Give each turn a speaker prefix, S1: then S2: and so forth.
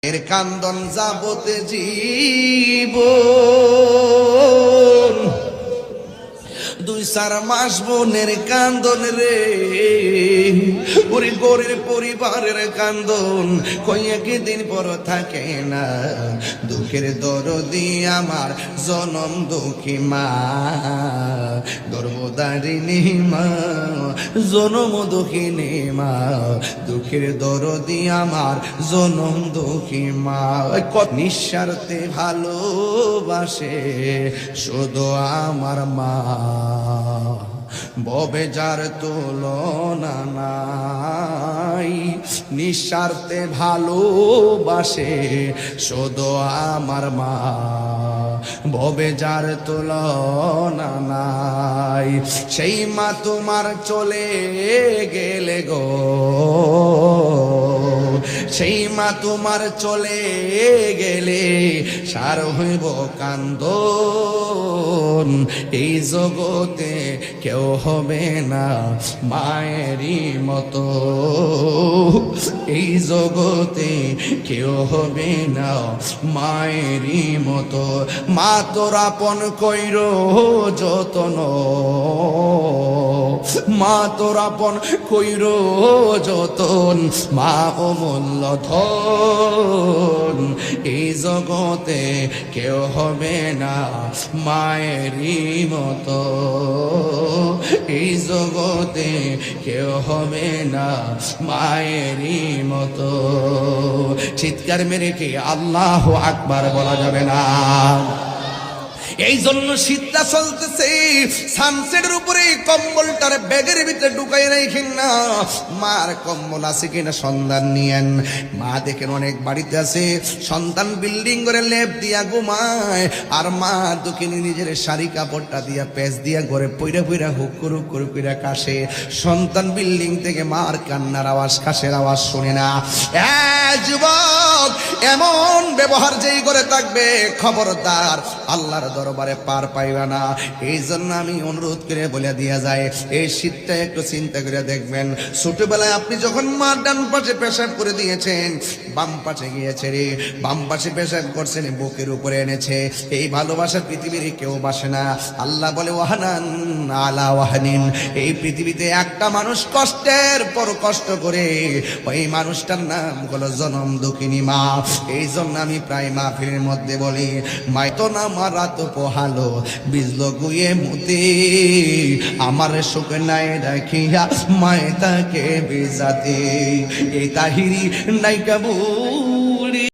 S1: এর কান্দন যাবতে জীবন, 2-4 মাস বোনের কান্দন রে, ওরে গরিব পরিবারের কান্দন কয়েক দিন পর থাকে না। দুঃখের দরদি আমার জনম দুঃখী মা, গর্ভধারিণী মা, জনম দুঃখিনী মা, দুঃখের দরদি আমার জনম দুঃখী মা। নিঃস্বার্থে ভালোবাসে শুধু আমার মা, ববে যার তুলনা নাই। নিঃস্বার্থে ভালোবাসে শুধু আমার মা, ববে যার তুলনা নাই। সেই মা তোমার চলে গেলে গো, সেই মা তোমার চলে গেলে সার হইব কান্দন। এই জগতে কেউ হবে না মায়েরই মতো, এই জগতে কেউ হবে না মায়েরই মতো। মা তোর আপন কইর যতন, মা তোর আপন কইর যতন, মা অমূল্য ধন। এই জগতে কেউ হবে না মায়েরই মতো, এই জগতে কেউ হবে না মায়েরই মতো। চিৎকার মেরে কি আল্লাহু আকবার বলা যাবে না? এই জন্য শীতটা চলতেছে, সানসেটের উপরে কম্বলটার ব্যাগের ভিতরে ঢুকাই রাখেন না। মার কম্বল আছে কিনা সন্ধান নিয়েন। মা দেখেন অনেক বাড়িতে আছে সন্তান বিল্ডিং করে লেপ দিয়া ঘুমায়, আর মা দুঃখিনী নিজের শাড়ি কাপড়টা দিয়া পেঁচ দিয়া ঘরে পইরা পইরা হুকুর হুকুর কইরা কাশে। সন্তান বিল্ডিং থেকে মার কান্নার আওয়াজ, কাশের আওয়াজ শুনে না। যুবক, এমন ব্যবহার যেই করে থাকবে খবরদার আল্লাহর দরবারে পার পাইবা না। এই জন্য আমি অনুরোধ করে বলে দিয়া যায়, এই শীতটা একটু চিন্তা করে দেখবেন। ছোটবেলায় আপনি যখন মার ডান পাশে পেশাব করে দিয়েছেন, বাম পাশে গিয়েছে রে, বাম পাশে পেশাব করছেন, বুকের উপরে এনেছে। এই ভালোবাসা পৃথিবীর কেউ বাসে না। আল্লাহ বলে ওয়াহানান আলা ওয়াহানিন, এই পৃথিবীতে একটা মানুষ কষ্টের পর কষ্ট করে, ওই মানুষটার নাম হলো জনম দুঃখিনী মা। এই জন্য আমি প্রায় মাহফিলের মধ্যে বলি, মাই তো না মারা তো পোহালো বিজলো গুয়ে মুতে, আমার সুখ নাই রাখিয়া মায় তাকে বেজাতে। এই তাহিরি নাই কাবু